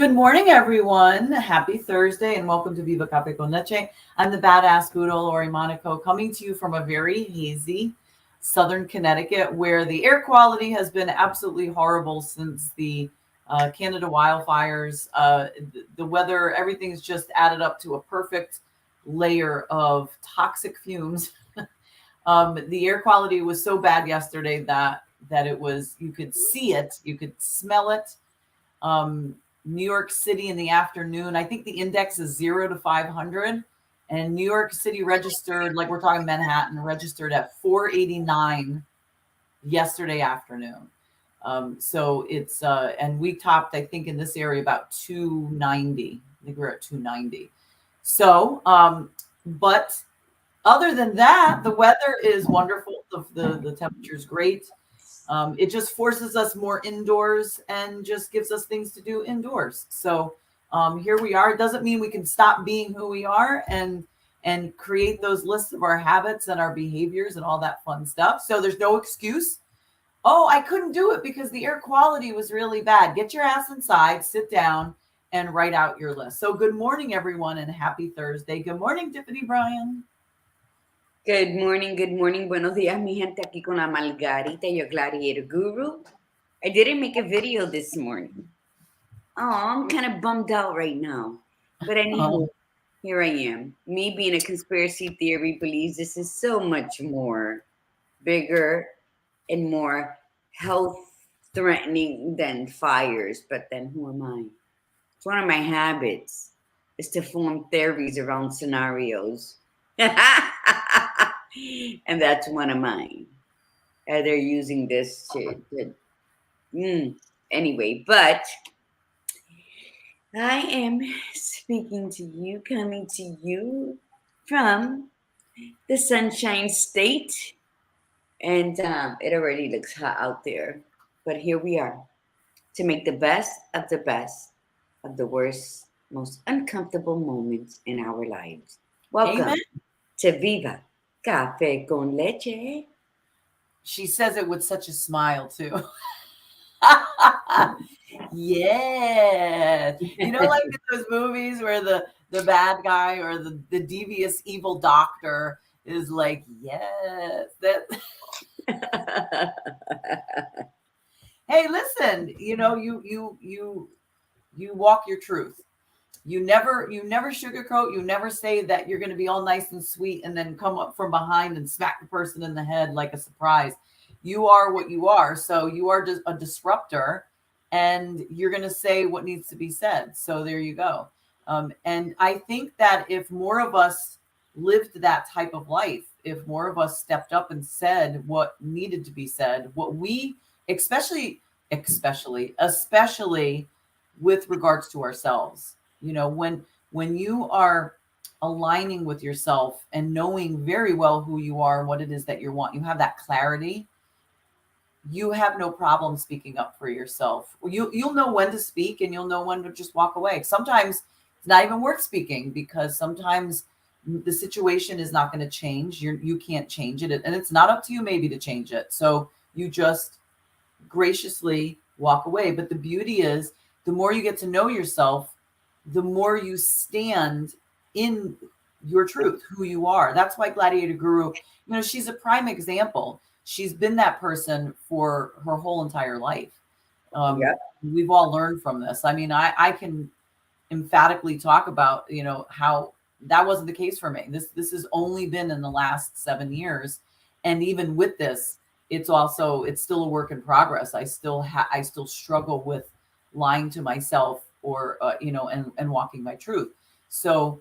Good morning, everyone. Happy Thursday and welcome to Viva Cafe con Leche. I'm the badass Budo, Lori Monaco, coming to you from a very hazy southern Connecticut where the air quality has been absolutely horrible since the Canada wildfires. The weather, everything's just added up to a perfect layer of toxic fumes. The air quality was so bad yesterday that it was, you could see it, you could smell it. New York City in the afternoon, I think the index is 0 to 500, and New York City registered, like we're talking Manhattan, registered at 489 yesterday afternoon. So it's, and we topped, I think in this area about 290. I think we're at 290. So, but other than that, the weather is wonderful. The temperature is great. It just forces us more indoors and just gives us things to do indoors. So here we are. It doesn't mean we can stop being who we are and create those lists of our habits and our behaviors and all that fun stuff. So there's no excuse. Oh, I couldn't do it because the air quality was really bad. Get your ass inside, sit down, and write out your list. So good morning, everyone, and happy Thursday. Good morning, Tiffany Bryan. Good morning, buenos días, mi gente, aquí con la Margarita, your gladiator guru. I didn't make a video this morning. Oh, I'm kind of bummed out right now. But anywho, here I am. Me being a conspiracy theory believes this is so much more bigger and more health-threatening than fires. But then who am I? It's one of my habits is to form theories around scenarios. And that's one of mine. They're using this anyway, but I am speaking to you, coming to you from the Sunshine State, and it already looks hot out there, but here we are to make the best of the worst, most uncomfortable moments in our lives. Welcome. Amen. To Viva Cafe con Leche. She says it with such a smile, too. Yeah. You know, like in those movies where the bad guy or the devious evil doctor is like, yes. Hey, listen, you know, you walk your truth. You never sugarcoat. You never say that you're going to be all nice and sweet and then come up from behind and smack the person in the head like a surprise. You are what you are. So you are just a disruptor and you're going to say what needs to be said. So there you go. And I think that if more of us lived that type of life, if more of us stepped up and said what needed to be said, what we, especially with regards to ourselves. You know, when you are aligning with yourself and knowing very well who you are and what it is that you want, you have that clarity, you have no problem speaking up for yourself. You'll know when to speak and you'll know when to just walk away. Sometimes it's not even worth speaking because sometimes the situation is not going to change. You can't change it. And it's not up to you maybe to change it. So you just graciously walk away. But the beauty is the more you get to know yourself, the more you stand in your truth, who you are. That's why Gladiator Guru, you know, she's a prime example. She's been that person for her whole entire life. Yep. We've all learned from this. I mean, I can emphatically talk about, you know, how that wasn't the case for me. This has only been in the last 7 years. And even with this, it's still a work in progress. I still struggle with lying to myself or you know, and walking my truth. So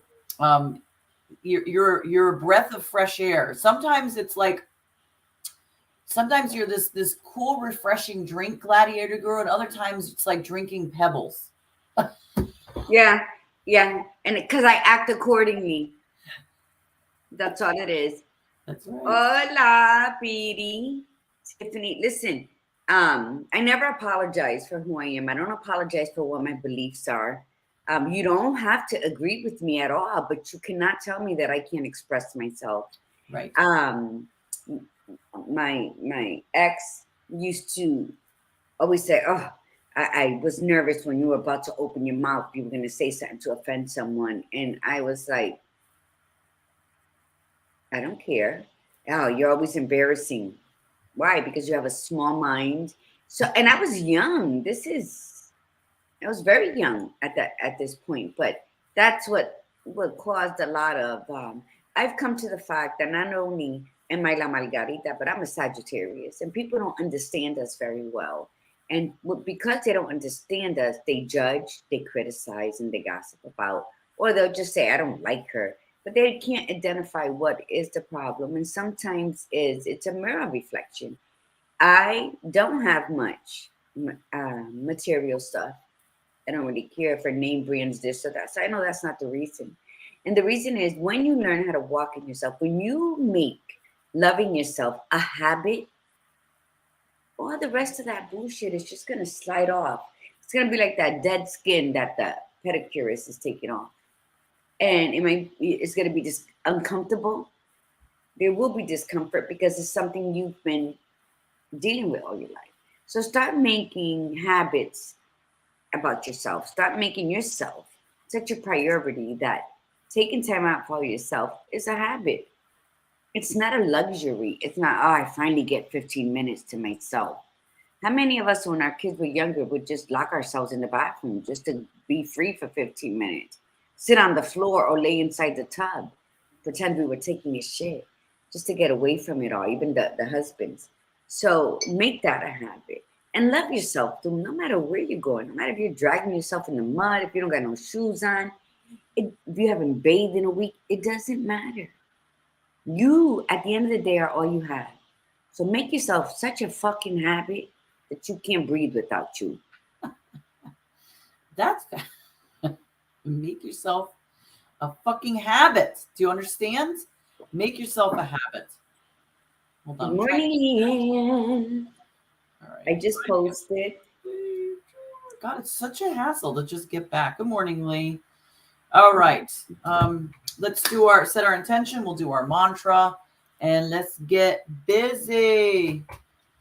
you're a breath of fresh air. Sometimes it's like, sometimes you're this cool, refreshing drink, Gladiator Girl, and other times it's like drinking pebbles. Yeah, and because I act accordingly. That's all it is. That's right. Hola, Petey. Tiffany, listen. I never apologize for who I am. I don't apologize for what my beliefs are. You don't have to agree with me at all, but you cannot tell me that I can't express myself. Right. My ex used to always say, "Oh, I was nervous when you were about to open your mouth. You were going to say something to offend someone. And I was like, I don't care. Oh, you're always embarrassing. Why? Because you have a small mind. So, and I was young. I was very young at this point, but that's what caused a lot of. I've come to the fact that not only am I La Margarita, but I'm a Sagittarius, and people don't understand us very well. And because they don't understand us, they judge, they criticize, and they gossip about, or they'll just say, "I don't like her," but they can't identify what is the problem. And sometimes it's a mirror reflection. I don't have much material stuff. I don't really care for name brands, this or that. So I know that's not the reason. And the reason is when you learn how to walk in yourself, when you make loving yourself a habit, all the rest of that bullshit is just going to slide off. It's going to be like that dead skin that the pedicurist is taking off. And it's going to be just uncomfortable. There will be discomfort because it's something you've been dealing with all your life. So start making habits about yourself. Start making yourself such a priority that taking time out for yourself is a habit. It's not a luxury. It's not, oh, I finally get 15 minutes to myself. How many of us, when our kids were younger, would just lock ourselves in the bathroom just to be free for 15 minutes? Sit on the floor or lay inside the tub, pretend we were taking a shit just to get away from it all, even the husbands. So make that a habit. And love yourself, too, no matter where you're going, no matter if you're dragging yourself in the mud, if you don't got no shoes on, if you haven't bathed in a week, it doesn't matter. You, at the end of the day, are all you have. So make yourself such a fucking habit that you can't breathe without you. That's make yourself a fucking habit. Do you understand? Make yourself a habit. Hold on. Good morning. All right. I just posted. God, it's such a hassle to just get back. Good morning, Lee. All right. Let's set our intention. We'll do our mantra and let's get busy.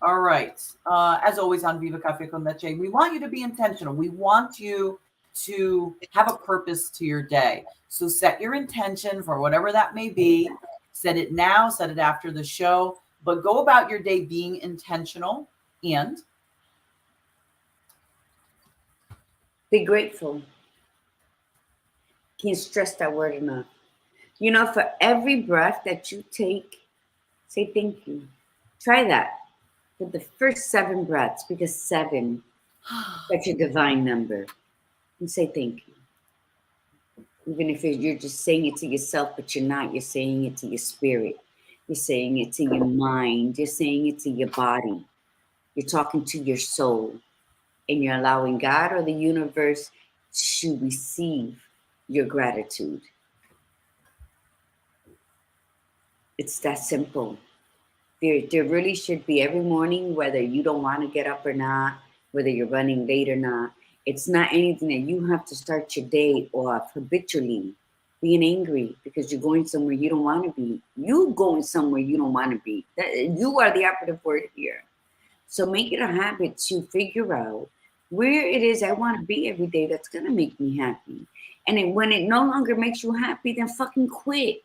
All right. As always on Viva Cafe con Leche, we want you to be intentional. We want you to have a purpose to your day. So set your intention for whatever that may be. Set it now, set it after the show, but go about your day being intentional and Be grateful. Can't stress that word enough. You know, for every breath that you take, say thank you. Try that for the first 7 breaths, because 7, that's your divine number. And say thank you. Even if you're just saying it to yourself, but you're not, you're saying it to your spirit. You're saying it to your mind. You're saying it to your body. You're talking to your soul. And you're allowing God or the universe to receive your gratitude. It's that simple. There really should be every morning, whether you don't want to get up or not, whether you're running late or not. It's not anything that you have to start your day off habitually being angry because you're going somewhere you don't want to be. You going somewhere you don't want to be. You are the operative word here. So make it a habit to figure out where it is I want to be every day that's going to make me happy. And then when it no longer makes you happy, then fucking quit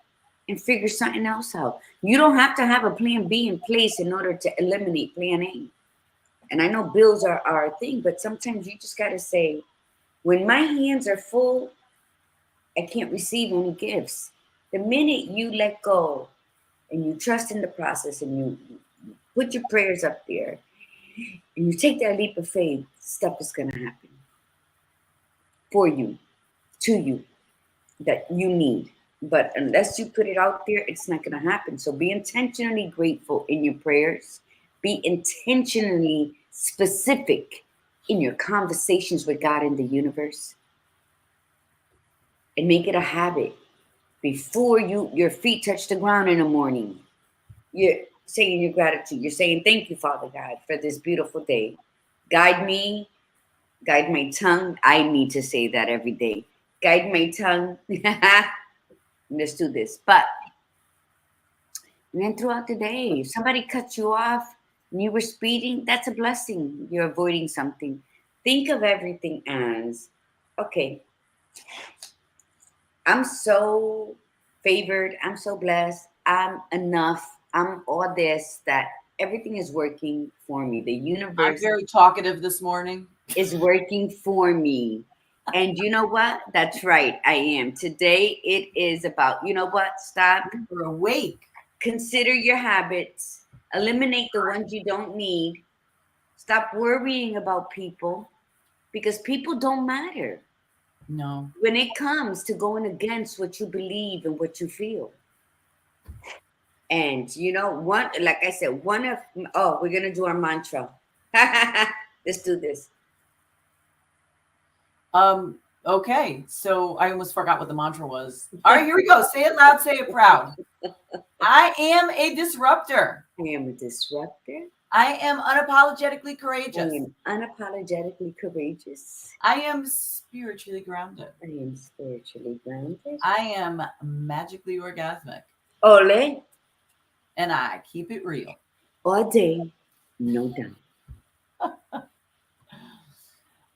and figure something else out. You don't have to have a plan B in place in order to eliminate plan A. And I know bills are a thing, but sometimes you just got to say, when my hands are full, I can't receive any gifts. The minute you let go and you trust in the process and you put your prayers up there and you take that leap of faith, stuff is going to happen for you, to you, that you need. But unless you put it out there, it's not going to happen. So be intentionally grateful in your prayers. Be intentionally specific in your conversations with God and the universe. And make it a habit. Before your feet touch the ground in the morning, you're saying your gratitude. You're saying, thank you, Father God, for this beautiful day. Guide me, guide my tongue. I need to say that every day. Guide my tongue. Let's do this. But and then throughout the day, if somebody cuts you off and you were speeding, that's a blessing. You're avoiding something. Think of everything as, okay, I'm so favored, I'm so blessed, I'm enough, I'm all this, that everything is working for me. The I'm universe very talkative this morning. is working for me. And you know what? That's right, I am. Today it is about, you know what? Stop. We're awake. Consider your habits, eliminate the ones you don't need, stop worrying about people because people don't matter No. when it comes to going against what you believe and what you feel. And you know, one, like I said, one of, oh, we're gonna do our mantra. Let's do this. Okay. So I almost forgot what the mantra was. All right, here we go. Say it loud, say it proud. I am a disruptor. I am a disruptor. I am unapologetically I courageous. am unapologetically courageous. I am spiritually grounded. I am spiritually grounded. I am magically orgasmic. Ole, And I keep it real. all day, no doubt.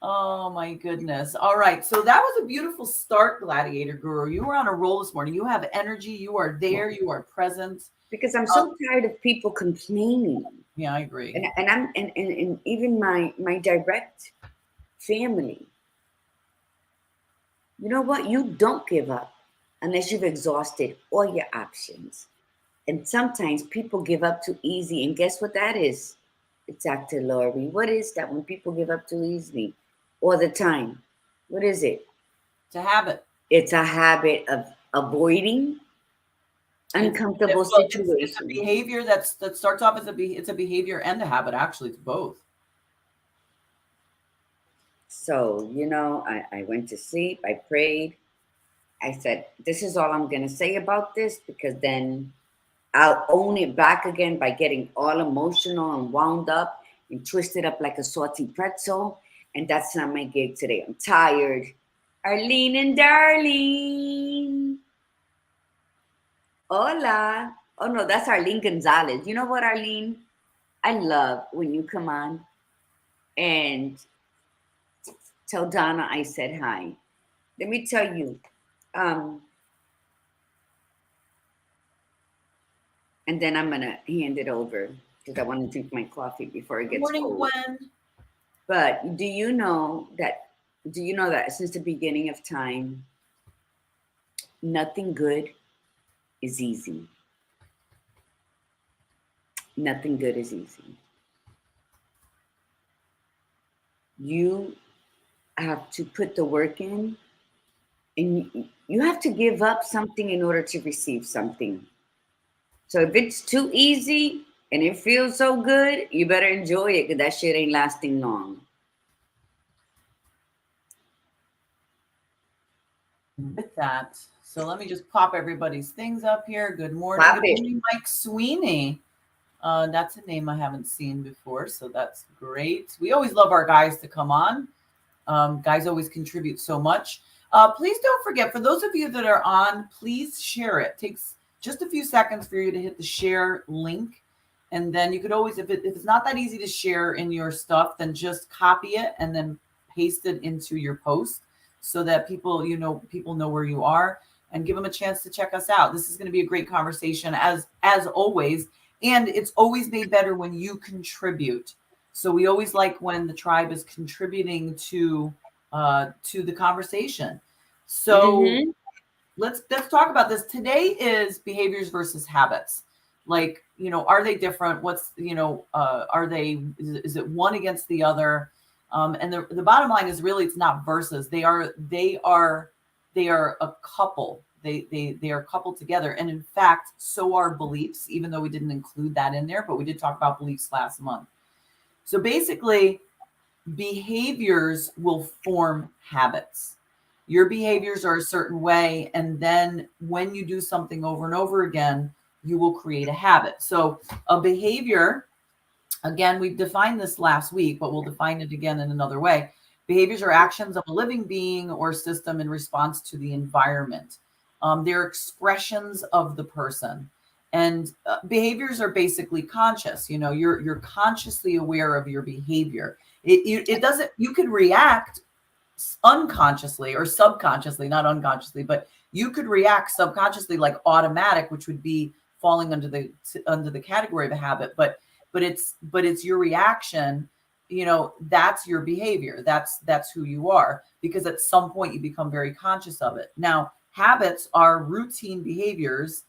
Oh my goodness. All right. So that was a beautiful start, Gladiator Guru. You were on a roll this morning. You have energy. You are there. You are present. Because I'm so tired of people complaining. Yeah, I agree. And even my direct family. You know what? You don't give up unless you've exhausted all your options. And sometimes people give up too easy. And guess what that is? It's Dr. Lori. What is that when people give up too easily all the time? What is it? It's a habit. It's a habit of avoiding uncomfortable situations. It's a behavior that starts off as it's a behavior and a habit. Actually, it's both. So, you know, I went to sleep. I prayed. I said, this is all I'm going to say about this because then I'll own it back again by getting all emotional and wound up and twisted up like a salty pretzel. And that's not my gig today. I'm tired. Arlene and Darlene. Hola. Oh, no, that's Arlene Gonzalez. You know what, Arlene? I love when you come on and tell Donna I said hi. Let me tell you. And then I'm going to hand it over because I want to drink my coffee before it gets Good morning, cold. Gwen. But do you know that since the beginning of time, nothing good is easy. Nothing good is easy. You have to put the work in, and you have to give up something in order to receive something. So if it's too easy and it feels so good, you better enjoy it because that shit ain't lasting long. With that, so let me just pop everybody's things up here. Good morning. Pop Good it. morning, Mike Sweeney. That's a name I haven't seen before, so that's great. We always love our guys to come on. Guys always contribute so much. Please don't forget, for those of you that are on, please share it. It takes just a few seconds for you to hit the share link. And then you could always, if it's not that easy to share in your stuff, then just copy it and then paste it into your post so that people know where you are, and give them a chance to check us out. This is going to be a great conversation as always. And it's always made better when you contribute. So we always like when the tribe is contributing to the conversation. So let's talk about this. Today is behaviors versus habits. Like, are they different? What's, is it one against the other? And the bottom line is really, it's not versus. They are a couple. They are coupled together. And in fact, so are beliefs, even though we didn't include that in there, but we did talk about beliefs last month. So basically, behaviors will form habits. Your behaviors are a certain way. And then when you do something over and over again, you will create a habit. So a behavior, again, we defined this last week, but we'll define it again in another way. Behaviors are actions of a living being or system in response to the environment. They're expressions of the person. And behaviors are basically conscious. You're consciously aware of your behavior. It doesn't. You can react unconsciously or subconsciously, not unconsciously, but you could react subconsciously, like automatic, which would be falling under the category of a habit. But it's your reaction. That's your behavior. That's who you are, because at some point you become very conscious of it. Now, habits are routine behaviors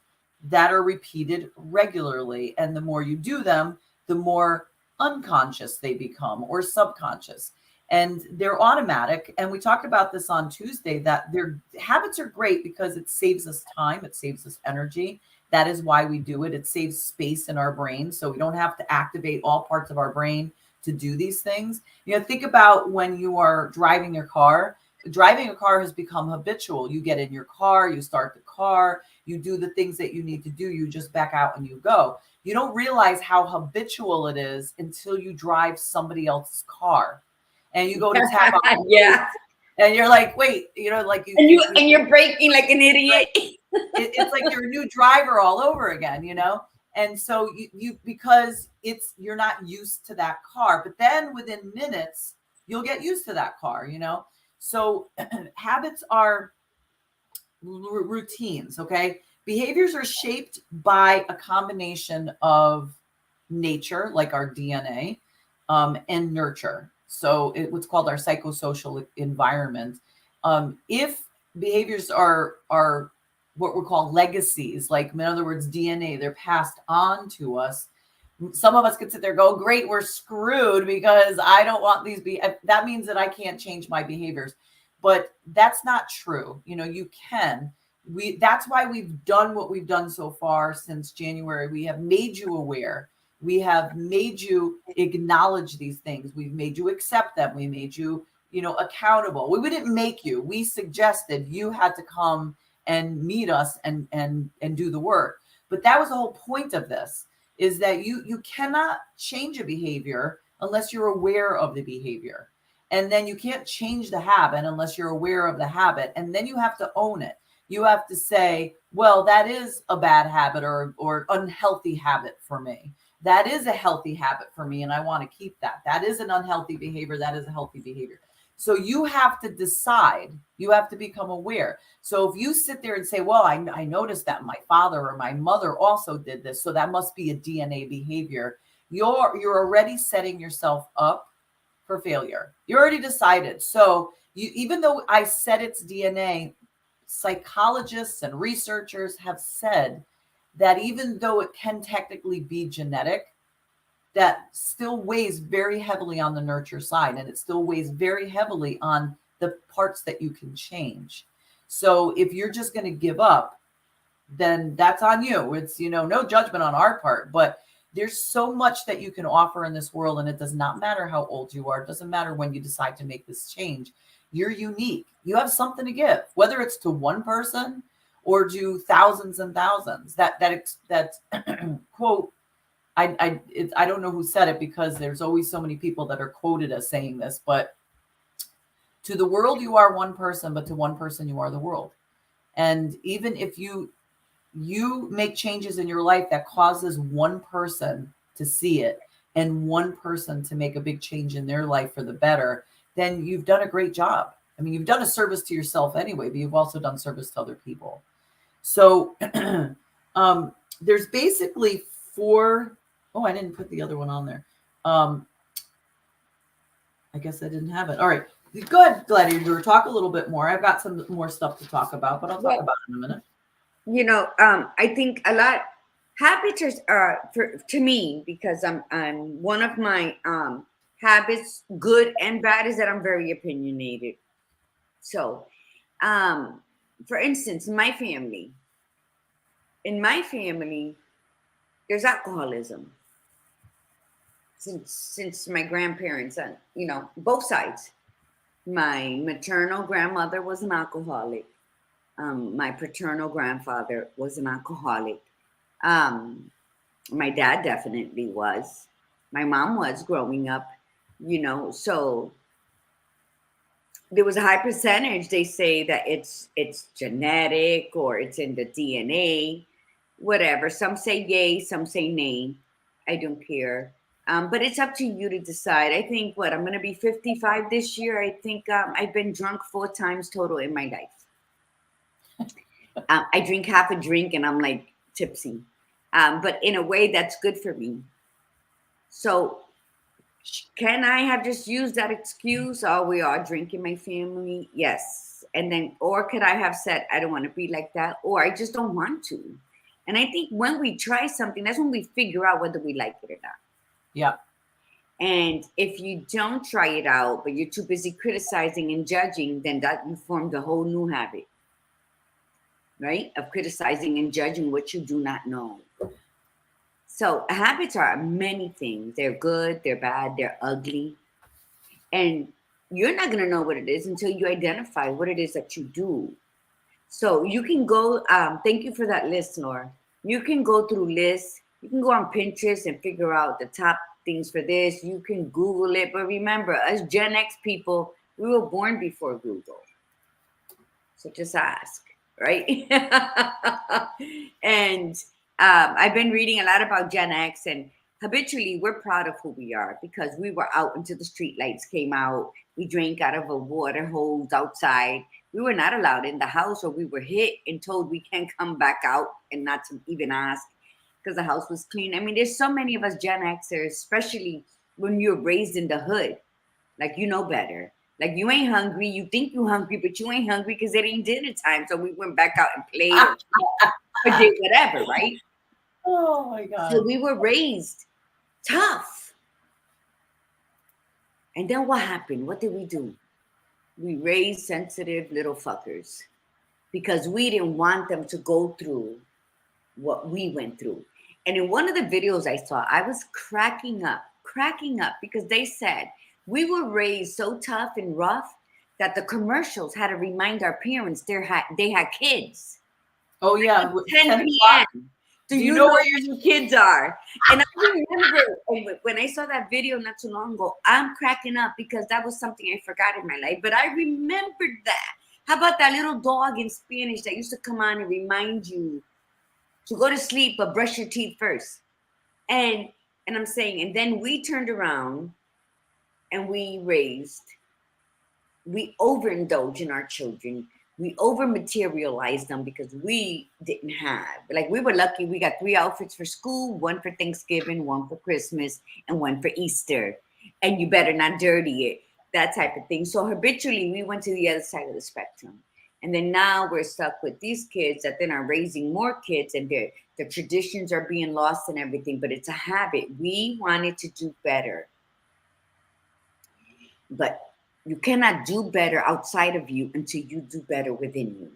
that are repeated regularly, and the more you do them, the more unconscious they become, or subconscious, and they're automatic. And we talked about this on Tuesday, that their habits are great because it saves us time, it saves us energy. That is why we do it. It saves space in our brain, so we don't have to activate all parts of our brain to do these things. Think about when you are driving your car. Driving a car has become habitual. You get in your car, you start the car, you do the things that you need to do, you just back out and you go. You don't realize how habitual it is until you drive somebody else's car and you go to tap on the Yeah. and you're like, wait, like and you're braking like an idiot. it's like you're a new driver all over again, And so you because you're not used to that car, but then within minutes you'll get used to that car, So habits are routines, okay? Behaviors are shaped by a combination of nature, like our DNA, and nurture. So what's called our psychosocial environment. If behaviors are what we call legacies, like in other words, DNA, they're passed on to us. Some of us could sit there and go, great, we're screwed because I don't want these. That means that I can't change my behaviors. But that's not true. You can. That's why we've done what we've done so far since January. We have made you aware. We have made you acknowledge these things. We've made you accept them. We made you, accountable. We didn't make you. We suggested you had to come and meet us and do the work. But that was the whole point of this, is that you cannot change a behavior unless you're aware of the behavior. And then you can't change the habit unless you're aware of the habit. And then you have to own it. You have to say, well, that is a bad habit or unhealthy habit for me. That is a healthy habit for me, and I want to keep that. That is an unhealthy behavior. That is a healthy behavior. So you have to decide. You have to become aware. So if you sit there and say, well, I noticed that my father or my mother also did this, so that must be a DNA behavior, you're already setting yourself up for failure. You already decided. So even though I said it's DNA, psychologists and researchers have said that even though it can technically be genetic, that still weighs very heavily on the nurture side, and it still weighs very heavily on the parts that you can change. So if you're just going to give up, then that's on you. It's, no judgment on our part, but there's so much that you can offer in this world, and it does not matter how old you are. It doesn't matter when you decide to make this change. You're unique. You have something to give, whether it's to one person or to thousands and thousands. That quote, I don't know who said it, because there's always so many people that are quoted as saying this, but to the world, you are one person, but to one person, you are the world. And even if you make changes in your life that causes one person to see it and one person to make a big change in their life for the better, then you've done a great job. I mean, you've done a service to yourself anyway, but you've also done service to other people. So there's basically 4. Oh, I didn't put the other one on there. I guess I didn't have it. All right. Go ahead, Gladiator. Talk a little bit more. I've got some more stuff to talk about, but I'll talk about it in a minute. I think a lot habits are to me, because I'm one of my habits, good and bad, is that I'm very opinionated. So, for instance, in my family, there's alcoholism since my grandparents, and both sides. My maternal grandmother was an alcoholic. My paternal grandfather was an alcoholic. My dad definitely was. My mom was growing up, so there was a high percentage. They say that it's genetic or it's in the DNA. whatever. Some say yay, some say nay. I don't care. But it's up to you to decide. I think I'm going to be 55 this year. I think I've been drunk 4 times total in my life. I drink half a drink and I'm like tipsy, but in a way that's good for me. So can I have just used that excuse? Oh, we are drinking, my family. Yes. And then, or could I have said, I don't want to be like that, or I just don't want to. And I think when we try something, that's when we figure out whether we like it or not. Yeah. And if you don't try it out, but you're too busy criticizing and judging, then that you formed a whole new habit, right? Of criticizing and judging what you do not know. So habits are many things. They're good, they're bad, they're ugly. And you're not going to know what it is until you identify what it is that you do. So you can go, thank you for that list, Laura. You can go through lists. You can go on Pinterest and figure out the top things for this. You can Google it. But remember, us Gen X people, we were born before Google. So just ask, right? And I've been reading a lot about Gen X, and habitually we're proud of who we are because we were out until the street lights came out. We drank out of a water hose outside. We were not allowed in the house, or we were hit and told we can't come back out and not to even ask because the house was clean. I mean, there's so many of us Gen Xers, especially when you're raised in the hood, like you know better. Like you ain't hungry. You think you hungry, but you ain't hungry because it ain't dinner time. So we went back out and played or did whatever, right? Oh my God. So we were raised tough. And then what happened? What did we do? We raised sensitive little fuckers because we didn't want them to go through what we went through. And in one of the videos I saw, I was cracking up because they said we were raised so tough and rough that the commercials had to remind our parents they had kids. Oh yeah, 10 p.m. Do you know where your kids are? And I remember when I saw that video not too long ago, I'm cracking up because that was something I forgot in my life. But I remembered that. How about that little dog in Spanish that used to come on and remind you to go to sleep, but brush your teeth first? And I'm saying, and then we turned around and we overindulge in our children. We over materialize them because we didn't have, like we were lucky. We got 3 outfits for school, 1 for Thanksgiving, 1 for Christmas, and 1 for Easter. And you better not dirty it, that type of thing. So habitually we went to the other side of the spectrum. And then now we're stuck with these kids that then are raising more kids, and their traditions are being lost and everything, but it's a habit. We wanted to do better. But you cannot do better outside of you until you do better within you.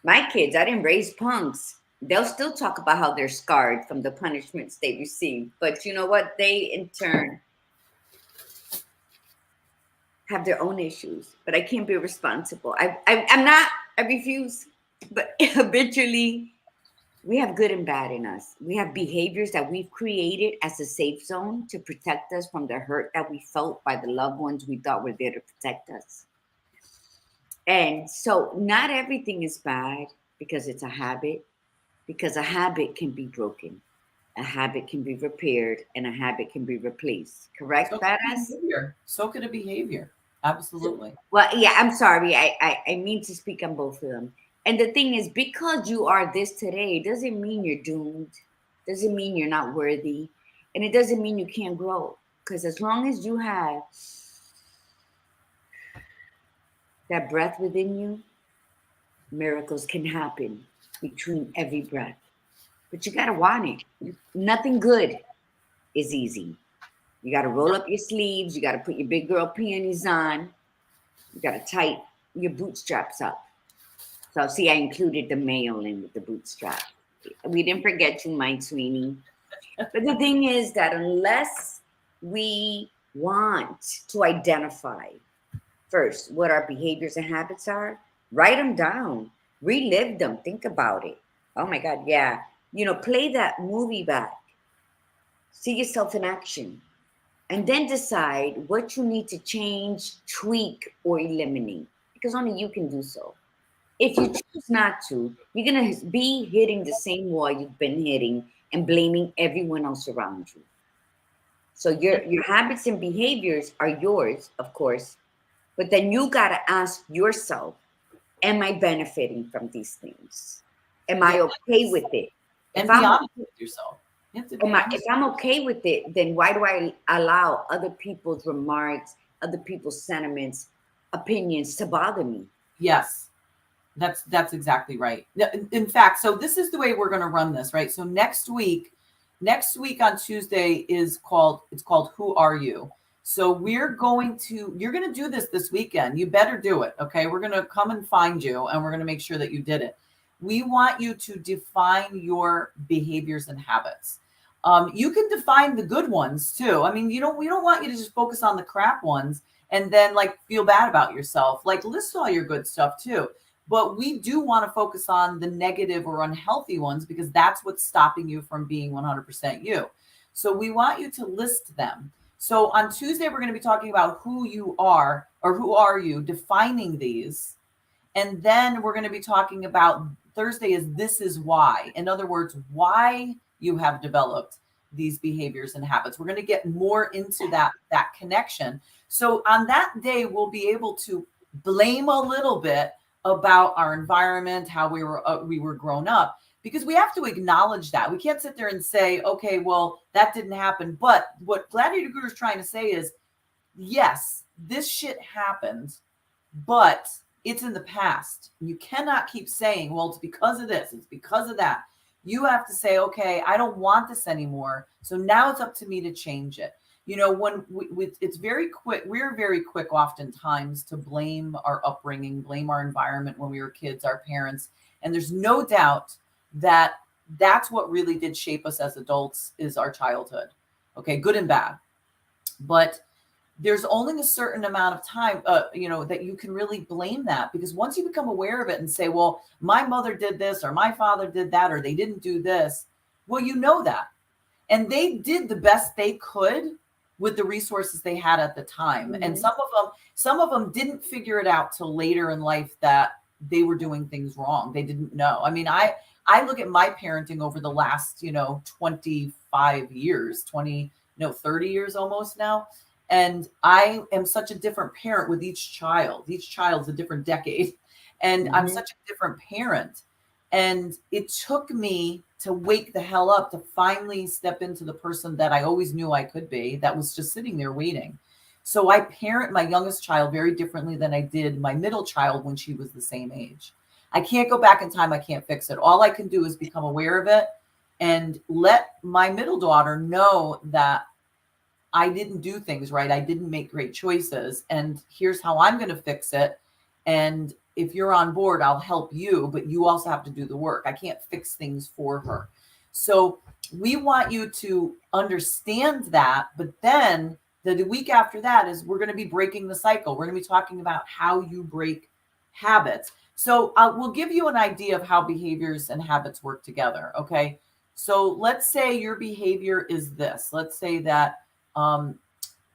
My kids, I didn't raise punks. They'll still talk about how they're scarred from the punishments they received. But you know what? They, in turn, have their own issues. But I can't be responsible. I'm not. I refuse. But habitually, we have good and bad in us. We have behaviors that we've created as a safe zone to protect us from the hurt that we felt by the loved ones we thought were there to protect us. And so not everything is bad because it's a habit, because a habit can be broken. A habit can be repaired, and a habit can be replaced. Correct, badass? So could a behavior. Absolutely. Well, yeah, I'm sorry. I mean to speak on both of them. And the thing is, because you are this today, doesn't mean you're doomed. Doesn't mean you're not worthy. And it doesn't mean you can't grow. Because as long as you have that breath within you, miracles can happen between every breath. But you got to want it. Nothing good is easy. You got to roll up your sleeves. You got to put your big girl panties on. You got to tighten your bootstraps up. So see, I included the male in with the bootstrap. We didn't forget you, my Sweeney. But the thing is that unless we want to identify first what our behaviors and habits are, write them down, relive them, think about it. Oh my God, yeah. You know, play that movie back. See yourself in action. And then decide what you need to change, tweak, or eliminate. Because only you can do so. If you choose not to, you're going to be hitting the same wall you've been hitting and blaming everyone else around you. So your habits and behaviors are yours, of course, but then you got to ask yourself, am I benefiting from these things? Am I okay Yes. with it? If And be I'm honest with yourself. You have to be honest. if I'm okay with it, then why do I allow other people's remarks, other people's sentiments, opinions to bother me? Yes. That's exactly right. In fact, so this is the way we're going to run this, right? So next week on Tuesday it's called Who Are You? So you're going to do this weekend. You better do it. Okay. We're going to come and find you and we're going to make sure that you did it. We want you to define your behaviors and habits. You can define the good ones too. I mean, we don't want you to just focus on the crap ones and then like feel bad about yourself. Like list all your good stuff too. But we do want to focus on the negative or unhealthy ones because that's what's stopping you from being 100% you. So we want you to list them. So on Tuesday, we're going to be talking about who you are or who are you, defining these. And then we're going to be talking about Thursday is this is why. In other words, why you have developed these behaviors and habits. We're going to get more into that connection. So on that day, we'll be able to blame a little bit about our environment, how we were grown up, because we have to acknowledge that. We can't sit there and say, okay, well, that didn't happen. But what Gladiator Guru is trying to say is, yes, this shit happened, but it's in the past. You cannot keep saying, well, it's because of this, it's because of that. You have to say, okay, I don't want this anymore. So now it's up to me to change it. When it's very quick, we're very quick oftentimes to blame our upbringing, blame our environment when we were kids, our parents. And there's no doubt that that's what really did shape us as adults is our childhood. Okay, good and bad. But there's only a certain amount of time, that you can really blame that, because once you become aware of it and say, well, my mother did this or my father did that, or they didn't do this. Well, you know that. And they did the best they could with the resources they had at the time. Mm-hmm. And some of them didn't figure it out till later in life that they were doing things wrong. They didn't know. I mean, I look at my parenting over the last, 25 years, 30 years almost now. And I am such a different parent with each child. Each child's a different decade. And mm-hmm. I'm such a different parent. And it took me to wake the hell up to finally step into the person that I always knew I could be, that was just sitting there waiting. So I parent my youngest child very differently than I did my middle child when she was the same age. I can't go back in time. I can't fix it. All I can do is become aware of it and let my middle daughter know that I didn't do things right. I didn't make great choices. And here's how I'm going to fix it. And if you're on board, I'll help you, but you also have to do the work. I can't fix things for her. So we want you to understand that. But then the week after that is we're going to be breaking the cycle. We're going to be talking about how you break habits. So we'll give you an idea of how behaviors and habits work together. Okay. So let's say your behavior is this. Let's say that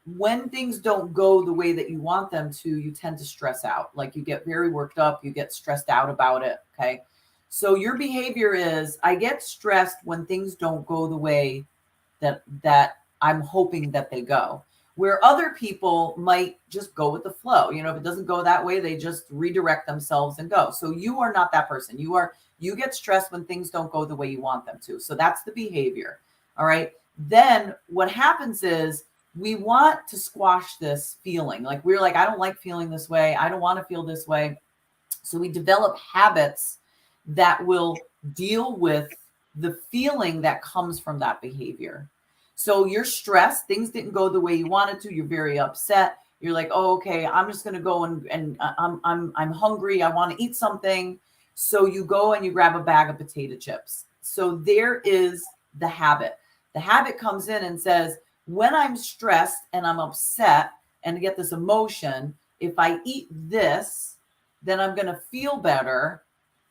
when things don't go the way that you want them to, you tend to stress out. Like you get very worked up, you get stressed out about it. Okay. So your behavior is, I get stressed when things don't go the way that I'm hoping that they go. Where other people might just go with the flow. If it doesn't go that way, they just redirect themselves and go. So you are not that person. You get stressed when things don't go the way you want them to. So that's the behavior. All right. Then what happens is we want to squash this feeling. Like we're like, I don't like feeling this way. I don't want to feel this way. So we develop habits that will deal with the feeling that comes from that behavior. So you're stressed. Things didn't go the way you wanted to. You're very upset. You're like, oh, okay, I'm just going to go and I'm hungry. I want to eat something. So you go and you grab a bag of potato chips. So there is the habit. The habit comes in and says, when I'm stressed and I'm upset and get this emotion, if I eat this, then I'm going to feel better.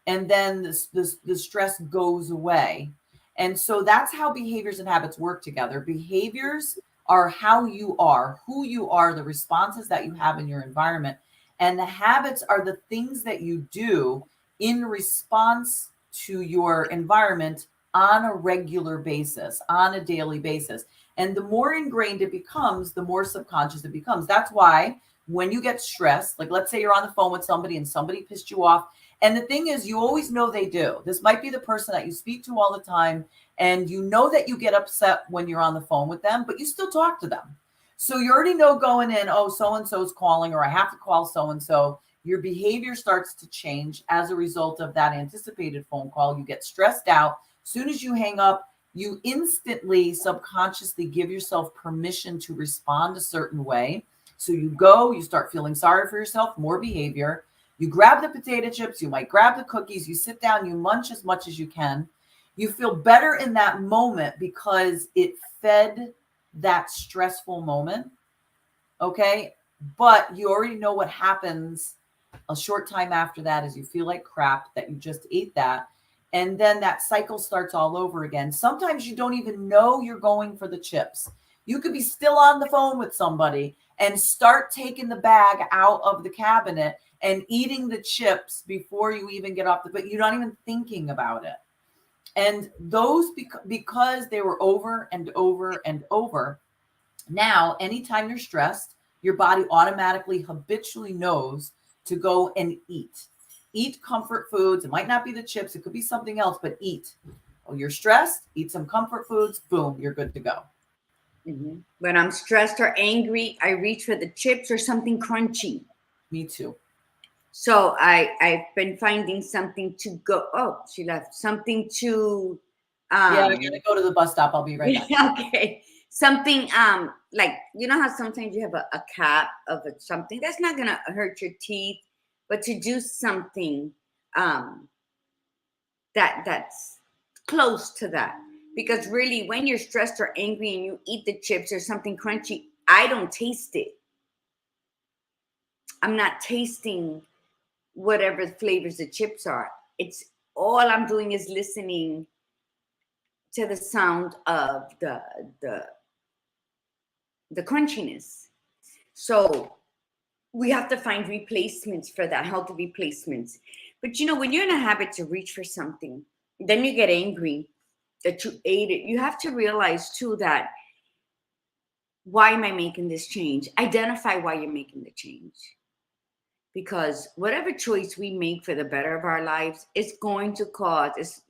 And then the stress goes away. And so that's how behaviors and habits work together. Behaviors are how you are, who you are, the responses that you have in your environment. And the habits are the things that you do in response to your environment on a regular basis, on a daily basis. And the more ingrained it becomes, the more subconscious it becomes. That's why when you get stressed, like let's say you're on the phone with somebody and somebody pissed you off. And the thing is, you always know they do. This might be the person that you speak to all the time. And you know that you get upset when you're on the phone with them, but you still talk to them. So you already know going in, oh, so-and-so's calling, or I have to call so-and-so. Your behavior starts to change as a result of that anticipated phone call. You get stressed out. As soon as you hang up, you instantly subconsciously give yourself permission to respond a certain way. So you go, you start feeling sorry for yourself, more behavior. You grab the potato chips, you might grab the cookies, you sit down, you munch as much as you can. You feel better in that moment because it fed that stressful moment. Okay. But you already know what happens a short time after that is you feel like crap that you just ate that. And then that cycle starts all over again. Sometimes you don't even know you're going for the chips. You could be still on the phone with somebody and start taking the bag out of the cabinet and eating the chips before you even get off but you're not even thinking about it. And those, because they were over and over and over, now anytime you're stressed, your body automatically habitually knows to go and eat. Eat comfort foods. It might not be the chips. It could be something else, but eat. Oh, you're stressed, eat some comfort foods. Boom, you're good to go. Mm-hmm. When I'm stressed or angry, I reach for the chips or something crunchy. Me too. So I've been finding something to go. Oh, she left. Something to. Yeah, I'm gonna go to the bus stop. I'll be right back. Okay. Something like you know how sometimes you have a cap of something that's not gonna hurt your teeth, but to do something that's close to that. Because really, when you're stressed or angry and you eat the chips or something crunchy, I don't taste it. I'm not tasting whatever flavors the chips are. It's all I'm doing is listening to the sound of the crunchiness. So we have to find replacements for that, healthy replacements. But you know, when you're in a habit to reach for something, then you get angry that you ate it. You have to realize too that why am I making this change? Identify why you're making the change. Because whatever choice we make for the better of our lives, it's going to cause it's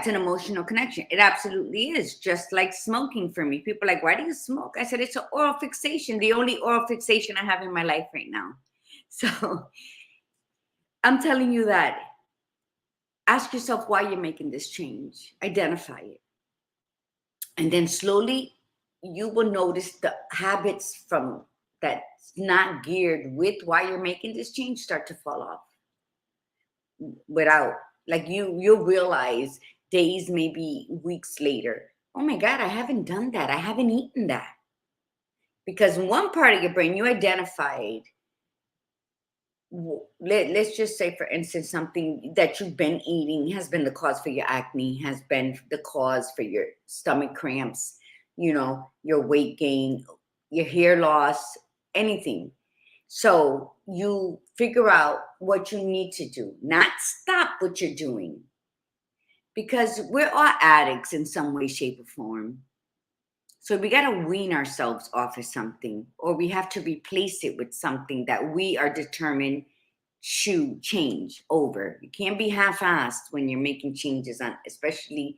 an emotional connection. It absolutely is. Just like smoking for me. People are like, why do you smoke? I said, it's an oral fixation. The only oral fixation I have in my life right now. So I'm telling you that. Ask yourself why you're making this change. Identify it. And then slowly you will notice the habits from that's not geared with why you're making this change start to fall off. Without, like you'll realize days, maybe weeks later, oh my God, I haven't done that. I haven't eaten that. Because in one part of your brain, you identified, let's just say, for instance, something that you've been eating has been the cause for your acne, has been the cause for your stomach cramps, you know, your weight gain, your hair loss, anything. So you figure out what you need to do, not stop what you're doing. Because we're all addicts in some way, shape, or form. So we got to wean ourselves off of something, or we have to replace it with something that we are determined to change over. You can't be half-assed when you're making changes on, especially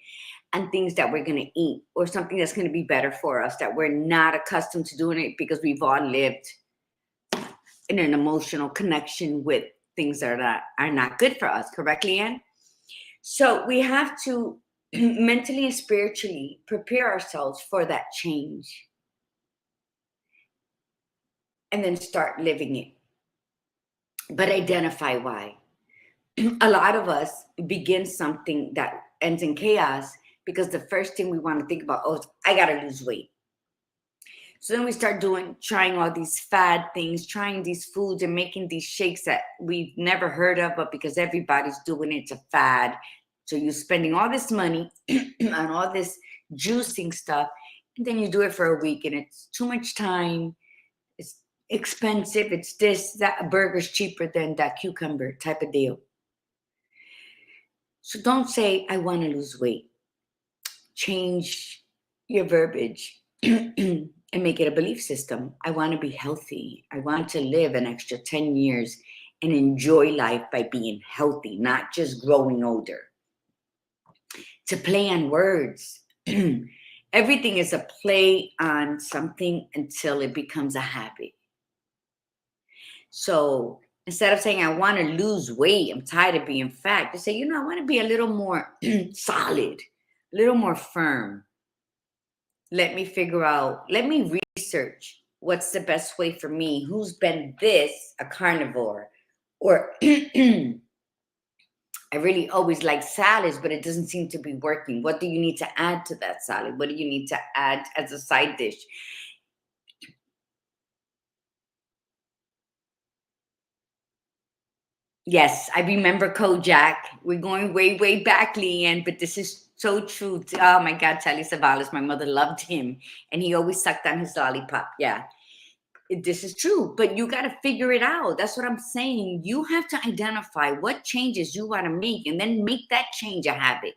on things that we're going to eat or something that's going to be better for us, that we're not accustomed to doing it because we've all lived in an emotional connection with things that are not good for us. Correct, Leanne? So we have to mentally and spiritually prepare ourselves for that change and then start living it. But identify why. A lot of us begin something that ends in chaos because the first thing we want to think about, oh, I got to lose weight. So then we start trying all these fad things, trying these foods and making these shakes that we've never heard of, but because everybody's doing it, it's a fad. So you're spending all this money on all this juicing stuff, and then you do it for a week, and it's too much time. It's expensive. It's this, that. A burger's cheaper than that cucumber type of deal. So don't say, I want to lose weight. Change your verbiage and make it a belief system. I want to be healthy. I want to live an extra 10 years and enjoy life by being healthy, not just growing older. To play on words. Everything is a play on something until it becomes a habit. So instead of saying, I want to lose weight, I'm tired of being fat, you say, I want to be a little more solid, a little more firm. Let me research what's the best way for me. Who's been a carnivore? Or I really always like salads, but it doesn't seem to be working. What do you need to add to that salad? What do you need to add as a side dish? Yes, I remember Kojak. We're going way, way back, Leanne, but this is so true. Oh my God, Telly Savalas, my mother loved him, and he always sucked on his lollipop. Yeah, this is true, but you got to figure it out. That's what I'm saying. You have to identify what changes you want to make and then make that change a habit.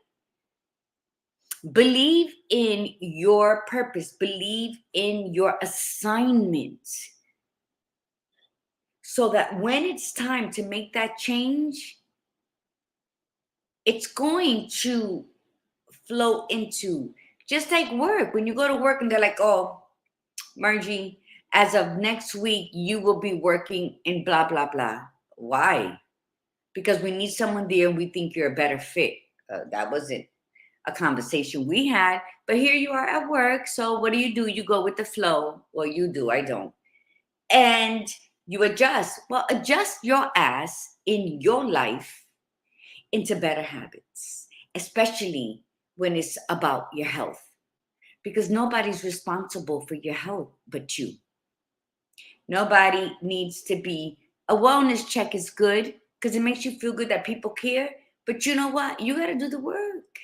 Believe in your purpose. Believe in your assignment. So that when it's time to make that change, it's going to flow into, just like work. When you go to work and they're like, oh, Margie, as of next week, you will be working in blah, blah, blah. Why? Because we need someone there and we think you're a better fit. That wasn't a conversation we had, but here you are at work. So what do? You go with the flow. Well, you do, I don't. And you adjust. Well, adjust your ass in your life into better habits, especially when it's about your health, because nobody's responsible for your health but you. Nobody needs to be, a wellness check is good because it makes you feel good that people care, but you know what? You got to do the work.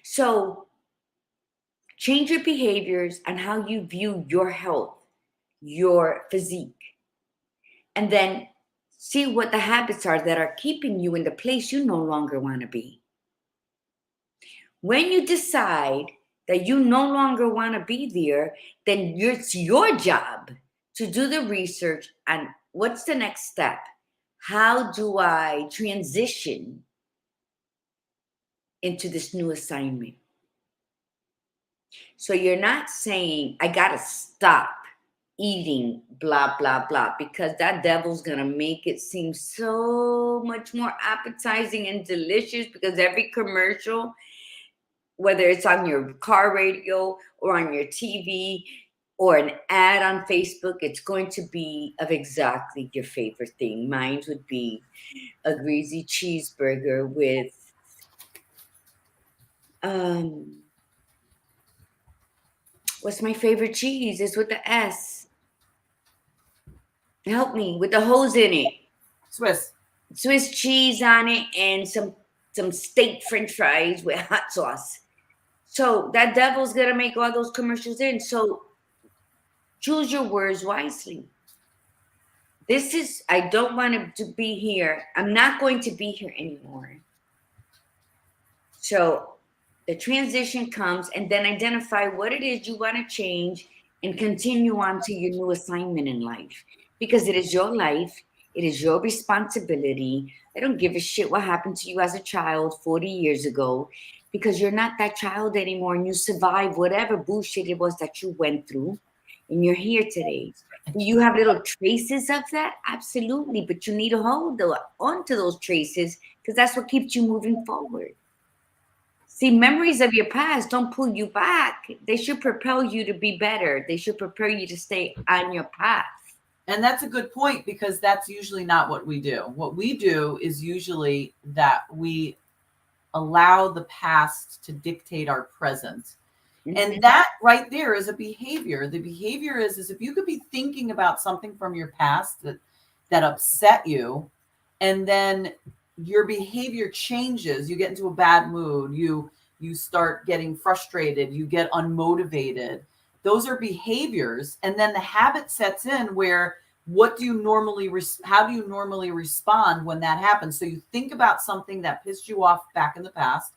So change your behaviors and how you view your health, your physique, and then see what the habits are that are keeping you in the place you no longer want to be. When you decide that you no longer want to be there, then it's your job to do the research and what's the next step? How do I transition into this new assignment? So you're not saying, I got to stop eating blah, blah, blah, because that devil's going to make it seem so much more appetizing and delicious, because every commercial, whether it's on your car radio or on your TV or an ad on Facebook, it's going to be of exactly your favorite thing. Mine would be a greasy cheeseburger with what's my favorite cheese? It's with the S. Help me, with the hose in it. Swiss cheese on it and some steak French fries with hot sauce. So that devil's gonna make all those commercials in. So choose your words wisely. I don't want to be here. I'm not going to be here anymore. So the transition comes, and then identify what it is you want to change and continue on to your new assignment in life, because it is your life. It is your responsibility. I don't give a shit what happened to you as a child 40 years ago, because you're not that child anymore, and you survived whatever bullshit it was that you went through, and you're here today. Do you have little traces of that? Absolutely, but you need to hold on to those traces, because that's what keeps you moving forward. See, memories of your past don't pull you back. They should propel you to be better. They should prepare you to stay on your path. And that's a good point, because that's usually not what we do. What we do is usually that we allow the past to dictate our present. Mm-hmm. And that right there is a behavior. The behavior is if you could be thinking about something from your past that upset you, and then your behavior changes, you get into a bad mood, you start getting frustrated, you get unmotivated. Those are behaviors. And then the habit sets in where what do you normally, how do you normally respond when that happens? So you think about something that pissed you off back in the past.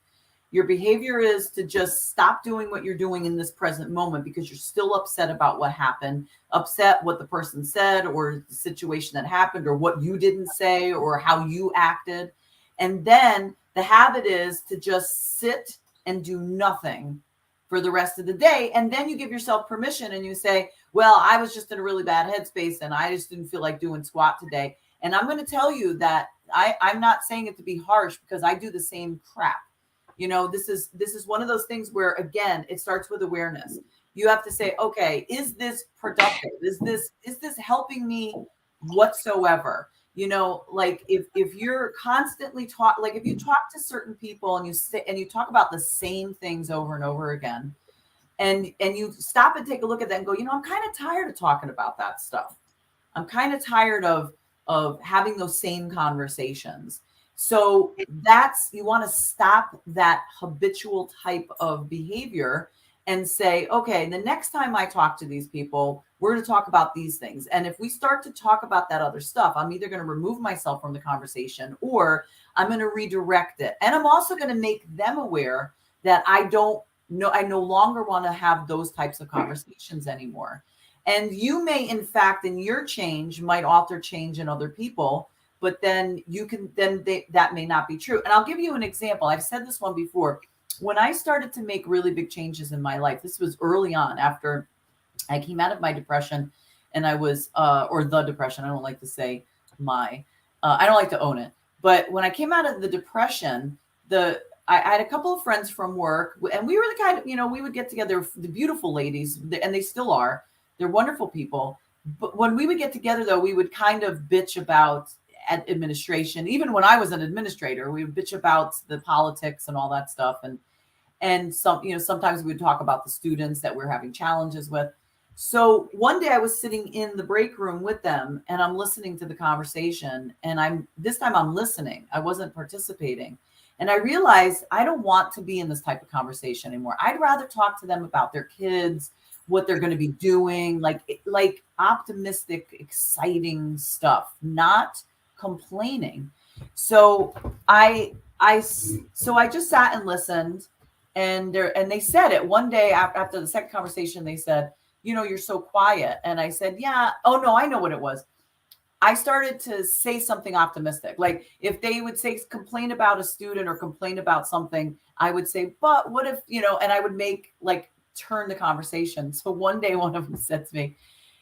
Your behavior is to just stop doing what you're doing in this present moment because you're still upset about what happened, upset what the person said or the situation that happened or what you didn't say or how you acted. And then the habit is to just sit and do nothing for the rest of the day. And then you give yourself permission and you say, well, I was just in a really bad headspace and I just didn't feel like doing squat today. And I'm going to tell you that I'm not saying it to be harsh because I do the same crap. You know, this is one of those things where, again, it starts with awareness. You have to say, okay, is this productive? Is this helping me whatsoever? You know, like if you're constantly like if you talk to certain people and you talk about the same things over and over again, and you stop and take a look at that and go, you know, I'm kind of tired of talking about that stuff. I'm kind of tired of having those same conversations. So you want to stop that habitual type of behavior and say, okay, the next time I talk to these people, we're going to talk about these things. And if we start to talk about that other stuff, I'm either going to remove myself from the conversation or I'm going to redirect it. And I'm also going to make them aware that I no longer want to have those types of conversations anymore. And you may, in fact, in your change might alter change in other people. But then that may not be true. And I'll give you an example. I've said this one before. When I started to make really big changes in my life, this was early on after I came out of my depression and I was, or the depression. I don't like to say I don't like to own it. But when I came out of the depression, I had a couple of friends from work and we were the kind of, you know, we would get together, the beautiful ladies, and they still are. They're wonderful people. But when we would get together, though, we would kind of bitch about administration. Even when I was an administrator, we would bitch about the politics and all that stuff. And sometimes we would talk about the students that we're having challenges with. So one day I was sitting in the break room with them and I'm listening to the conversation and this time I'm listening. I wasn't participating. And I realized I don't want to be in this type of conversation anymore. I'd rather talk to them about their kids, what they're going to be doing, like optimistic, exciting stuff, not complaining. So I just sat and listened, and they said it one day after the second conversation. They said, you know, you're so quiet. And I said, yeah. Oh no, I know what it was. I started to say something optimistic. Like if they would complain about a student or complain about something, I would say, but what if, you know, and I would turn the conversation. So one day one of them said to me,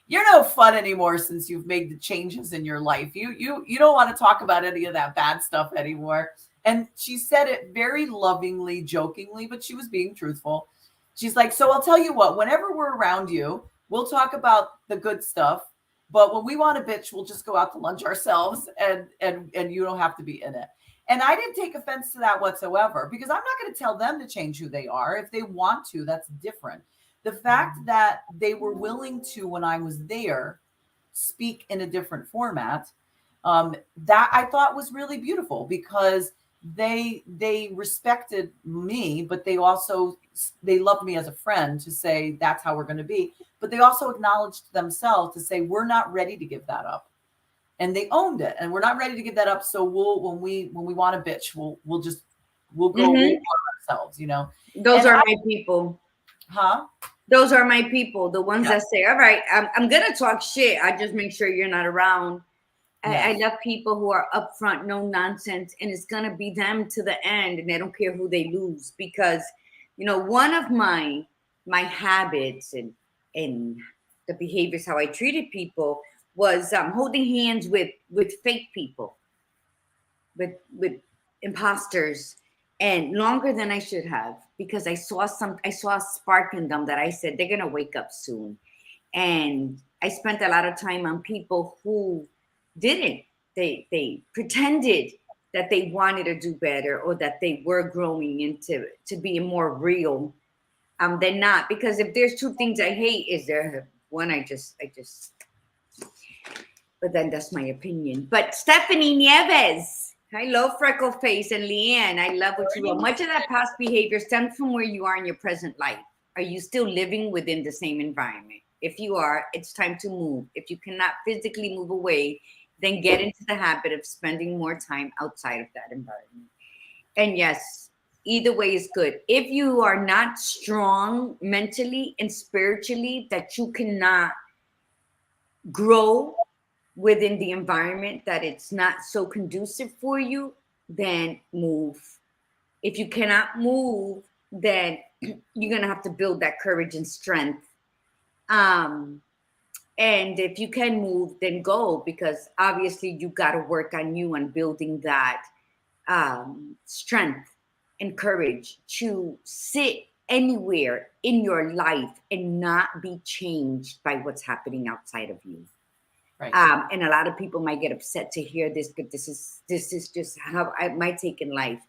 you're no fun anymore since you've made the changes in your life. You don't want to talk about any of that bad stuff anymore. And she said it very lovingly, jokingly, but she was being truthful. She's like, so I'll tell you what, whenever we're around you, we'll talk about the good stuff. But when we want to bitch, we'll just go out to lunch ourselves and you don't have to be in it. And I didn't take offense to that whatsoever because I'm not going to tell them to change who they are. If they want to, that's different. The fact that they were willing to, when I was there, speak in a different format, that I thought was really beautiful because they respected me, but they loved me as a friend to say that's how we're going to be. But they also acknowledged themselves to say we're not ready to give that up, and they owned it. And we're not ready to give that up. So when we want to bitch, we'll go ourselves. You know, those are my people. Huh? Those are my people, the ones that say, all right, I'm going to talk shit. I just make sure you're not around. Yes. I love people who are upfront, no nonsense, and it's going to be them to the end, and they don't care who they lose. Because, you know, one of my habits and the behaviors, how I treated people was holding hands with fake people, with imposters, and longer than I should have, because I saw a spark in them that I said, they're going to wake up soon. And I spent a lot of time on people who didn't. They pretended that they wanted to do better or that they were growing into being more real. They're not, because if there's two things I hate, is there one I just, but then that's my opinion. But Stephanie Nieves, hello, Freckle Face, and Leanne, I love what you wrote. Much of that past behavior stems from where you are in your present life. Are you still living within the same environment? If you are, it's time to move. If you cannot physically move away, then get into the habit of spending more time outside of that environment. And yes, either way is good. If you are not strong mentally and spiritually, that you cannot grow within the environment, that it's not so conducive for you, then move. If you cannot move, then you're going to have to build that courage and strength. And if you can move, then go, because obviously you got to work on you and building that strength and courage to sit anywhere in your life and not be changed by what's happening outside of you. Right. And a lot of people might get upset to hear this, but this is just how my take in life.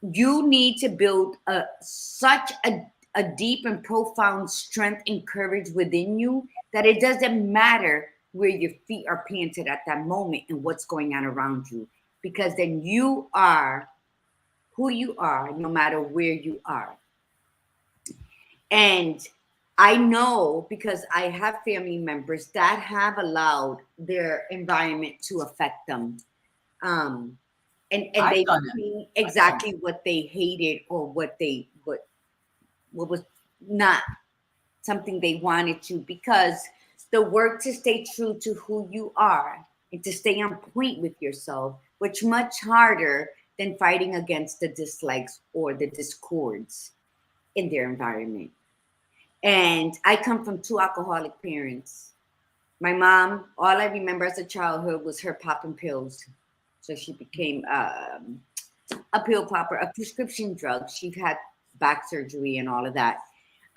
You need to build such a deep and profound strength and courage within you that it doesn't matter where your feet are planted at that moment and what's going on around you, because then you are who you are no matter where you are. And I know, because I have family members that have allowed their environment to affect them. And they've seen exactly what they hated, or what was not something they wanted to, because the work to stay true to who you are and to stay on point with yourself, which much harder than fighting against the dislikes or the discords in their environment. And I come from two alcoholic parents. My mom, all I remember as a childhood was her popping pills. So she became a pill popper, a prescription drug. She had back surgery and all of that.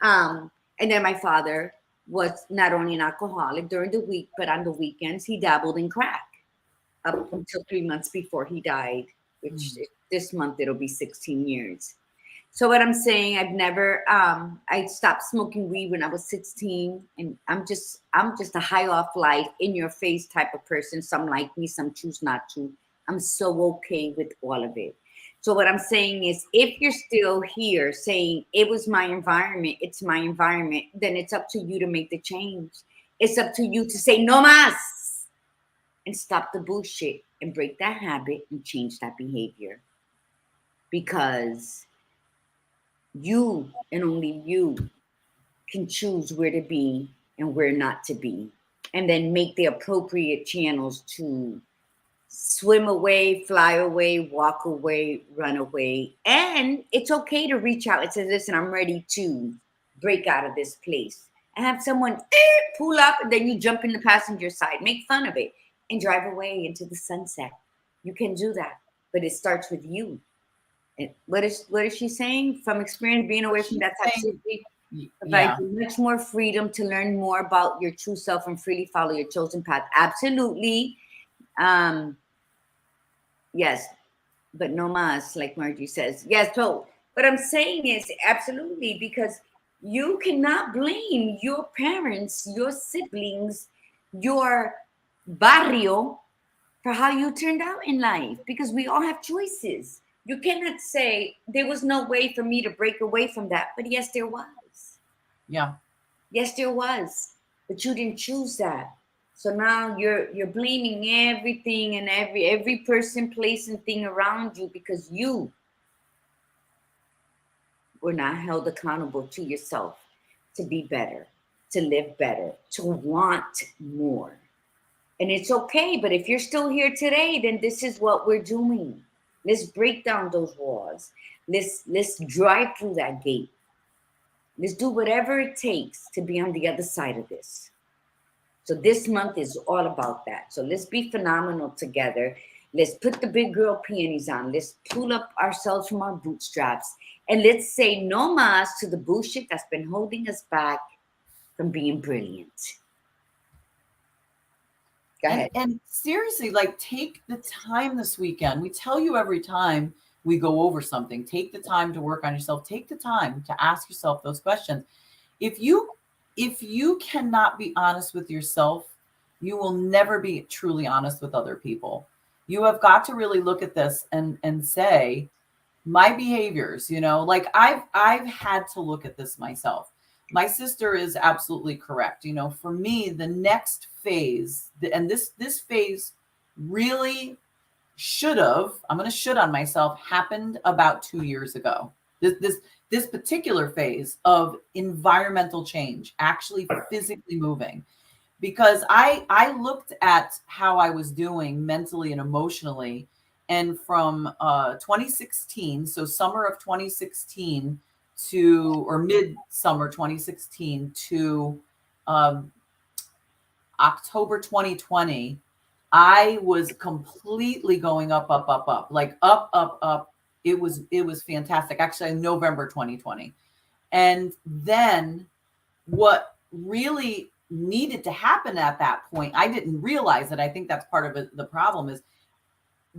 And then my father was not only an alcoholic during the week, but on the weekends, he dabbled in crack up until 3 months before he died, which this month it'll be 16 years. So what I'm saying, I've never, I stopped smoking weed when I was 16, and I'm just a high off life, in your face type of person. Some like me, some choose not to. I'm so okay with all of it. So what I'm saying is, if you're still here saying it was my environment, it's my environment, then it's up to you to make the change. It's up to you to say no mas and stop the bullshit and break that habit and change that behavior. Because you and only you can choose where to be and where not to be, and then make the appropriate channels to swim away, fly away, walk away, run away. And it's okay to reach out and say, listen, I'm ready to break out of this place, and have someone pull up, and then you jump in the passenger side, make fun of it, and drive away into the sunset. You can do that, but it starts with you. And what is she saying? From experience, being away from that toxicity provides you much more freedom to learn more about your true self and freely follow your chosen path. Absolutely. Yes, but no mas, like Margie says. Yes, so what I'm saying is absolutely, because you cannot blame your parents, your siblings, your barrio for how you turned out in life, because we all have choices. You cannot say there was no way for me to break away from that, but yes, there was. Yeah. Yes, there was, but you didn't choose that. So now you're blaming everything and every person, place, and thing around you, because you were not held accountable to yourself to be better, to live better, to want more. And it's okay, but if you're still here today, then this is what we're doing. Let's break down those walls. Let's drive through that gate. Let's do whatever it takes to be on the other side of this. So this month is all about that. So let's be phenomenal together. Let's put the big girl panties on. Let's pull up ourselves from our bootstraps. And let's say no mas to the bullshit that's been holding us back from being brilliant. Go ahead. And seriously, like, take the time this weekend. We tell you every time we go over something, take the time to work on yourself. Take the time to ask yourself those questions. If you cannot be honest with yourself, you will never be truly honest with other people. You have got to really look at this and say, my behaviors, like I've had to look at this myself. my sister is absolutely correct. You know, for me, the next phase, and this phase really should have, I'm going to should on myself, happened about 2 years ago. This particular phase of environmental change, actually physically moving, because I looked at how I was doing mentally and emotionally, and from 2016, so summer of 2016 to, or mid summer 2016 to um, October 2020, I was completely going up, up, up, up, like up, up, up. It was fantastic. Actually, November 2020. And then what really needed to happen at that point, I didn't realize it. I think that's part of it. The problem is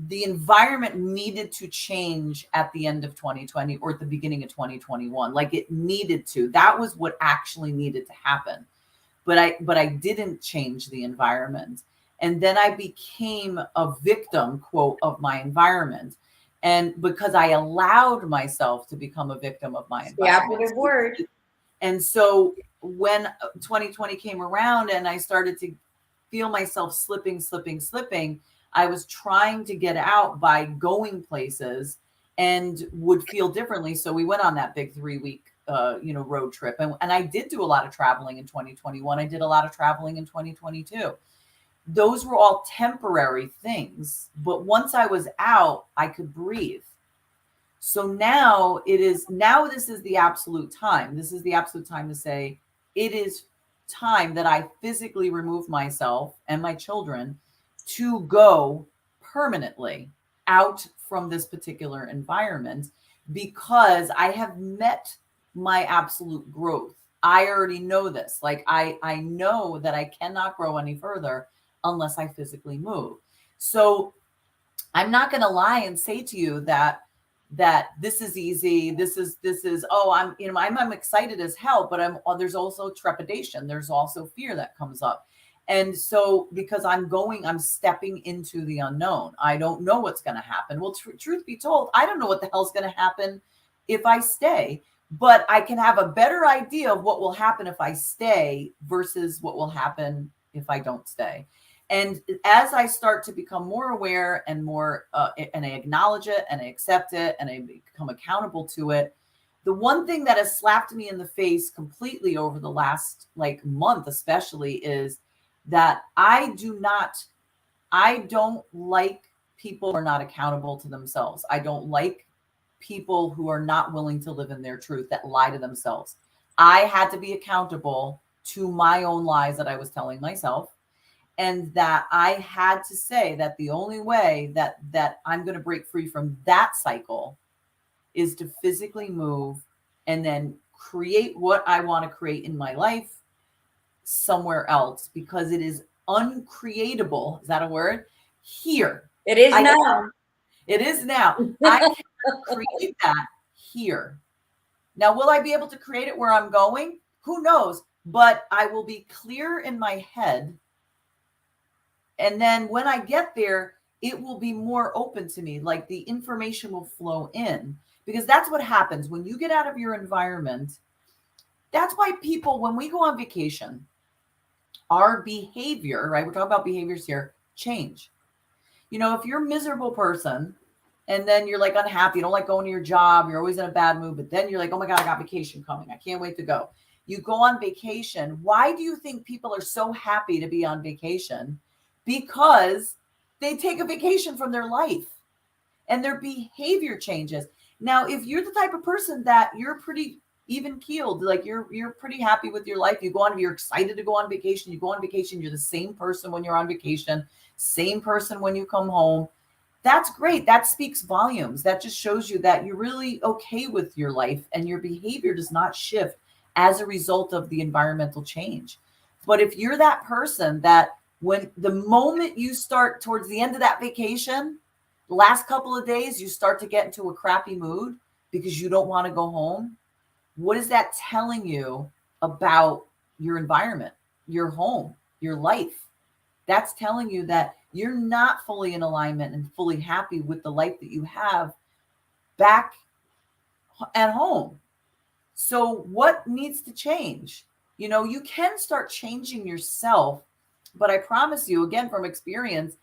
the environment needed to change at the end of 2020 or at the beginning of 2021. Like it needed to. That was what actually needed to happen. But I didn't change the environment. And then I became a victim, quote, of my environment. And because I allowed myself to become a victim of my environment. The operative word. And so when 2020 came around and I started to feel myself slipping, I was trying to get out by going places and would feel differently. So we went on that big 3-week road trip. And I did do a lot of traveling in 2021. I did a lot of traveling in 2022. Those were all temporary things. But once I was out, I could breathe. So now this is the absolute time. This is the absolute time to say it is time that I physically remove myself and my children to go permanently out from this particular environment, because I have met my absolute growth. I already know this. Like I know that I cannot grow any further unless I physically move. So I'm not going to lie and say to you that this is easy. This is, I'm excited as hell, but there's also trepidation. There's also fear that comes up. And so because I'm stepping into the unknown. I don't know what's going to happen. Well, truth be told, I don't know what the hell's going to happen if I stay, but I can have a better idea of what will happen if I stay versus what will happen if I don't stay. And as I start to become more aware and more, and I acknowledge it and I accept it and I become accountable to it, the one thing that has slapped me in the face completely over the last month, especially, is that I don't like people who are not accountable to themselves. I don't like people who are not willing to live in their truth, that lie to themselves. I had to be accountable to my own lies that I was telling myself. And that I had to say that the only way that I'm going to break free from that cycle is to physically move and then create what I want to create in my life somewhere else, because it is uncreatable. Is that a word? Here. It is now. It is now. I cannot create that here. Now, will I be able to create it where I'm going? Who knows? But I will be clear in my head. And then when I get there, it will be more open to me. Like the information will flow in, because that's what happens when you get out of your environment. That's why people, when we go on vacation, our behavior, right? We're talking about behaviors here, change. If you're a miserable person and then you're unhappy, you don't like going to your job, you're always in a bad mood, but then you're like, oh my God, I got vacation coming. I can't wait to go. You go on vacation. Why do you think people are so happy to be on vacation? Because they take a vacation from their life and their behavior changes. Now, if you're the type of person that you're pretty even keeled, like you're pretty happy with your life, you're excited to go on vacation, you go on vacation, you're the same person when you're on vacation, same person when you come home. That's great. That speaks volumes. That just shows you that you're really okay with your life and your behavior does not shift as a result of the environmental change. But if you're that person that when the moment you start towards the end of that vacation, the last couple of days, you start to get into a crappy mood because you don't want to go home, what is that telling you about your environment, your home, your life? That's telling you that you're not fully in alignment and fully happy with the life that you have back at home. So what needs to change? You can start changing yourself, but I promise you, again, from experience,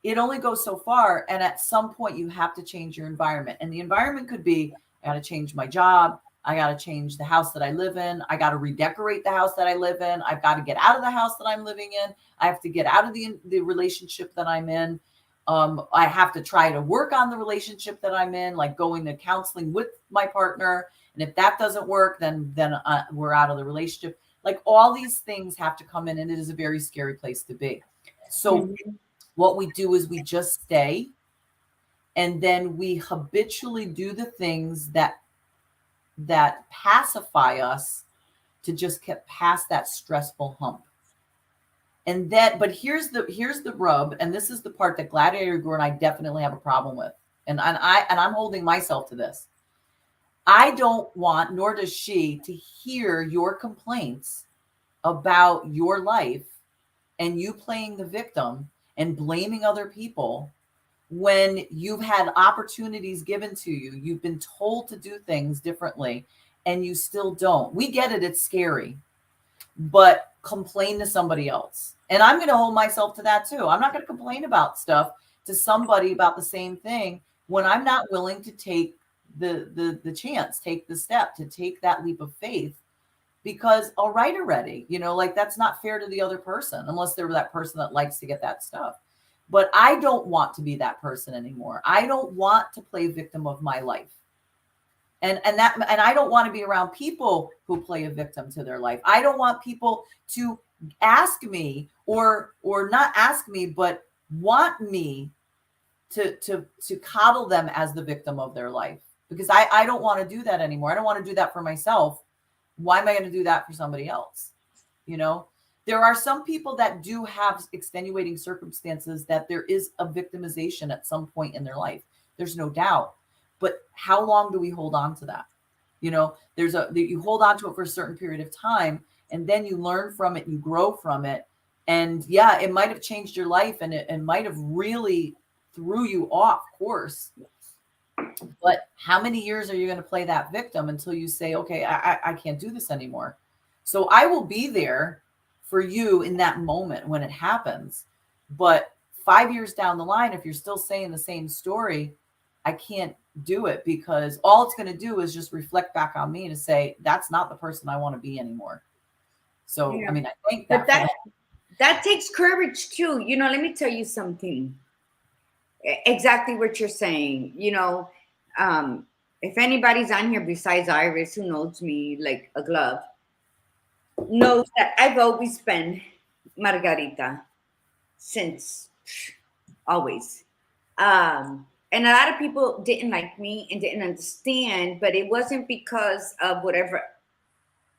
it only goes so far. And at some point you have to change your environment. And the environment could be, I got to change my job. I got to change the house that I live in. I got to redecorate the house that I live in. I've got to get out of the house that I'm living in. I have to get out of the relationship that I'm in. I have to try to work on the relationship that I'm in, like going to counseling with my partner. And if that doesn't work, then we're out of the relationship. Like all these things have to come in, and it is a very scary place to be. So what we do is we just stay, and then we habitually do the things that pacify us to just get past that stressful hump. And then, but here's the rub, and this is the part that Gladiator Guru and I definitely have a problem with. And I'm holding myself to this. I don't want, nor does she, to hear your complaints about your life and you playing the victim and blaming other people when you've had opportunities given to you. You've been told to do things differently and you still don't. We get it. It's scary, but complain to somebody else. And I'm going to hold myself to that too. I'm not going to complain about stuff to somebody about the same thing when I'm not willing to take the chance, take the step, to take that leap of faith, because all right already, like that's not fair to the other person, unless they're that person that likes to get that stuff. But I don't want to be that person anymore. I don't want to play victim of my life. And I don't want to be around people who play a victim to their life. I don't want people to ask me or not ask me, but want me to coddle them as the victim of their life, because I don't want to do that anymore. I don't want to do that for myself. Why am I going to do that for somebody else? There are some people that do have extenuating circumstances that there is a victimization at some point in their life. There's no doubt. But how long do we hold on to that? You hold on to it for a certain period of time, and then you learn from it, you grow from it. And yeah, it might have changed your life, and it might have really threw you off course. But how many years are you going to play that victim until you say, okay, I can't do this anymore? So I will be there for you in that moment when it happens. But 5 years down the line, if you're still saying the same story, I can't do it, because all it's going to do is just reflect back on me to say, that's not the person I want to be anymore. So, yeah. I mean, I think that takes courage too. Let me tell you something. Exactly what you're saying. If anybody's on here besides Iris, who knows me like a glove, knows that I've always been Margarita since always. And a lot of people didn't like me and didn't understand, but it wasn't because of whatever.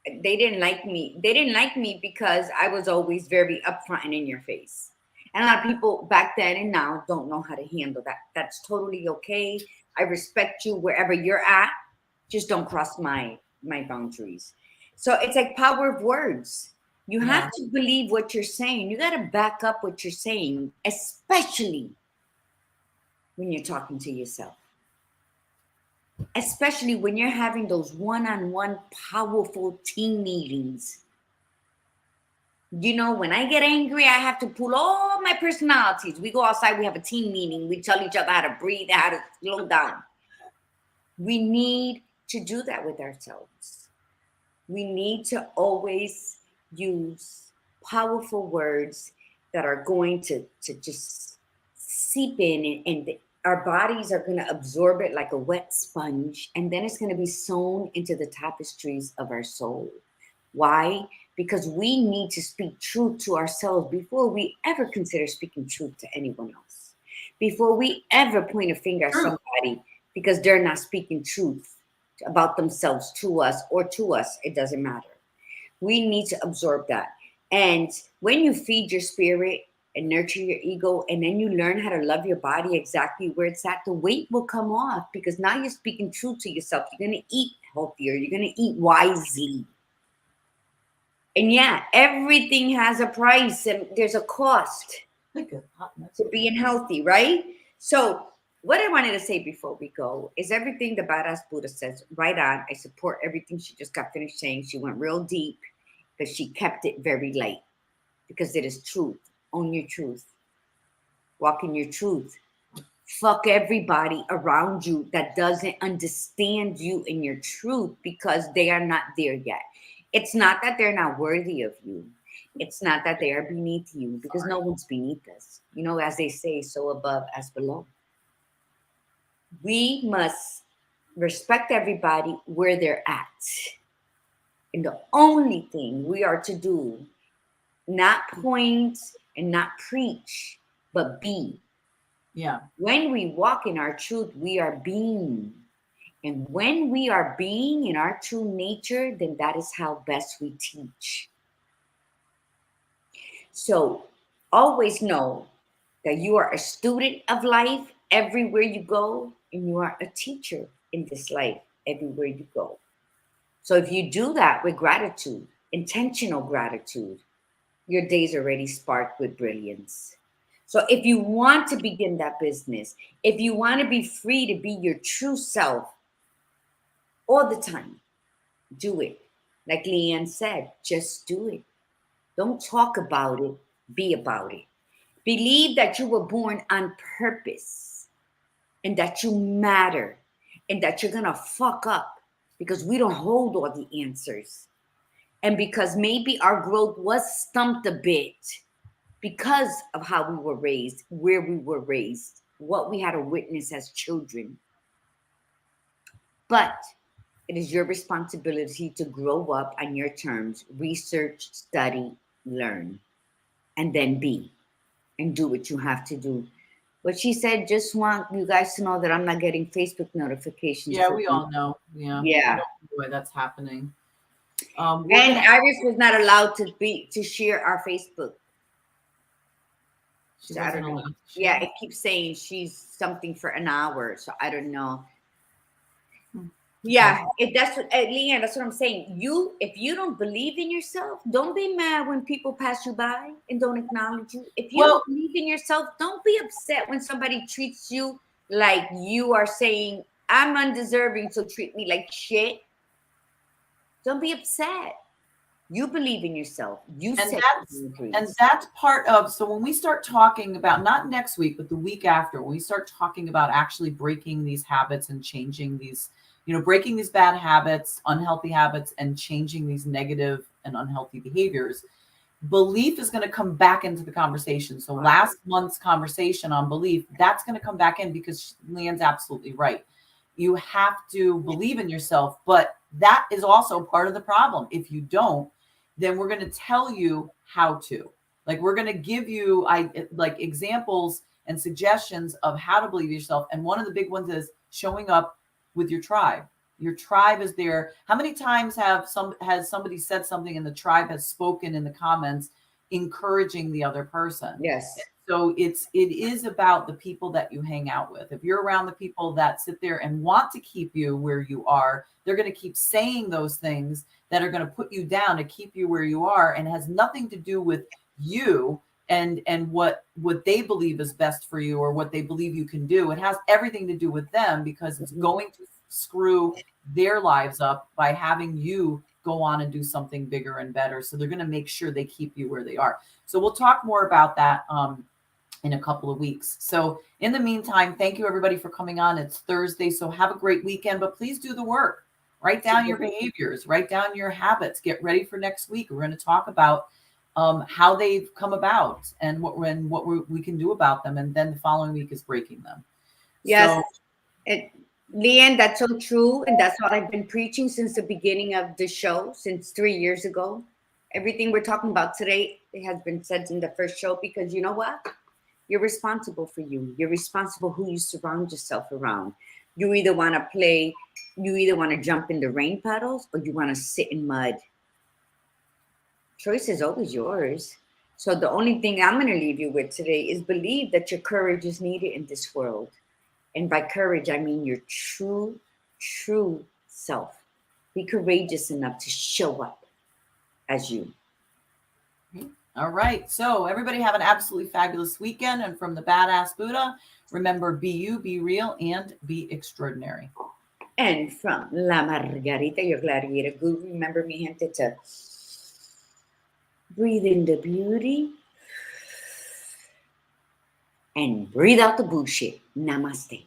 They didn't like me. They didn't like me because I was always very upfront and in your face. And a lot of people back then and now don't know how to handle that. That's totally okay. I respect you wherever you're at. Just don't cross my boundaries. So it's like power of words. You have to believe what you're saying. You got to back up what you're saying, especially when you're talking to yourself. Especially when you're having those one-on-one powerful team meetings. When I get angry, I have to pull all my personalities. We go outside, we have a team meeting. We tell each other how to breathe, how to slow down. We need to do that with ourselves. We need to always use powerful words that are going to just seep in, and our bodies are going to absorb it like a wet sponge, and then it's going to be sewn into the tapestries of our soul. Why? Because we need to speak truth to ourselves before we ever consider speaking truth to anyone else. Before we ever point a finger at somebody because they're not speaking truth about themselves to us or to us, it doesn't matter. We need to absorb that. And when you feed your spirit and nurture your ego, and then you learn how to love your body exactly where it's at, the weight will come off, because now you're speaking truth to yourself. You're going to eat healthier. You're going to eat wisely. And yeah, everything has a price and there's a cost to being healthy, right? So what I wanted to say before we go is everything the badass Buddha says, right on. I support everything she just got finished saying. She went real deep, but she kept it very light because it is truth. Own your truth. Walk in your truth. Fuck everybody around you that doesn't understand you in your truth because they are not there yet. It's not that they're not worthy of you. It's not that they are beneath you because no one's beneath us. You know, as they say, so above as below. We must respect everybody where they're at. And the only thing we are to do, not point and not preach, but be. Yeah. When we walk in our truth, we are being. And when we are being in our true nature, then that is how best we teach. So always know that you are a student of life everywhere you go, and you are a teacher in this life everywhere you go. So if you do that with gratitude, intentional gratitude, your day's already sparked with brilliance. So if you want to begin that business, if you want to be free to be your true self all the time, do it. Like Leanne said, just do it. Don't talk about it, be about it. Believe that you were born on purpose and that you matter and that you're going to fuck up because we don't hold all the answers. And because maybe our growth was stumped a bit because of how we were raised, where we were raised, what we had to witness as children. But it is your responsibility to grow up on your terms, research, study, learn, and then be and do what you have to do. But she said, just want you guys to know that I'm not getting Facebook notifications. Yeah, we all know. Yeah. Yeah. I don't know why that's happening. And Iris was not allowed to share our Facebook. She So I don't wasn't know. allowed to Yeah, share. it keeps saying she's something for an hour, so I don't know. Yeah, that's what Leanne, that's what I'm saying. If you don't believe in yourself, don't be mad when people pass you by and don't acknowledge you. If you Well, don't believe in yourself, don't be upset when somebody treats you like you are saying, I'm undeserving, so treat me like shit. Don't be upset. You believe in yourself. You set that's part of, so when we start talking about, not next week, but the week after, when we start talking about actually breaking these habits and changing these, breaking these bad habits, unhealthy habits, and changing these negative and unhealthy behaviors, belief is going to come back into the conversation. So last month's conversation on belief, that's going to come back in because Leanne's absolutely right. You have to believe in yourself, but that is also part of the problem. If you don't, then we're going to tell you how to. Like, we're going to give you like examples and suggestions of how to believe yourself. And one of the big ones is showing up with your tribe. Your tribe is there. How many times has somebody said something and the tribe has spoken in the comments, encouraging the other person? Yes. So it is about the people that you hang out with. If you're around the people that sit there and want to keep you where you are, they're going to keep saying those things that are going to put you down to keep you where you are, and has nothing to do with you and what they believe is best for you or what they believe you can do. It has everything to do with them because it's going to screw their lives up by having you go on and do something bigger and better. So they're going to make sure they keep you where they are. So we'll talk more about that in a couple of weeks. So in the meantime, thank you everybody for coming on. It's Thursday, so have a great weekend, but please do the work. Write down your behaviors, write down your habits, get ready for next week. We're going to talk about how they've come about and what we can do about them. And then the following week is breaking them. Yes. So, Leanne, that's so true. And that's what I've been preaching since the beginning of the show, since 3 years ago. Everything we're talking about today, it has been said in the first show, because you know what? You're responsible for you. You're responsible who you surround yourself around. You either want to jump in the rain puddles or you want to sit in mud. Choice is always yours. So the only thing I'm going to leave you with today is believe that your courage is needed in this world. And by courage, I mean your true self. Be courageous enough to show up as you. All right. So everybody have an absolutely fabulous weekend. And from the Badass Buddha, remember, be you, be real, and be extraordinary. And from La Margarita, your gladiator guru, remember, mi gente, to breathe in the beauty and breathe out the bullshit. Namaste.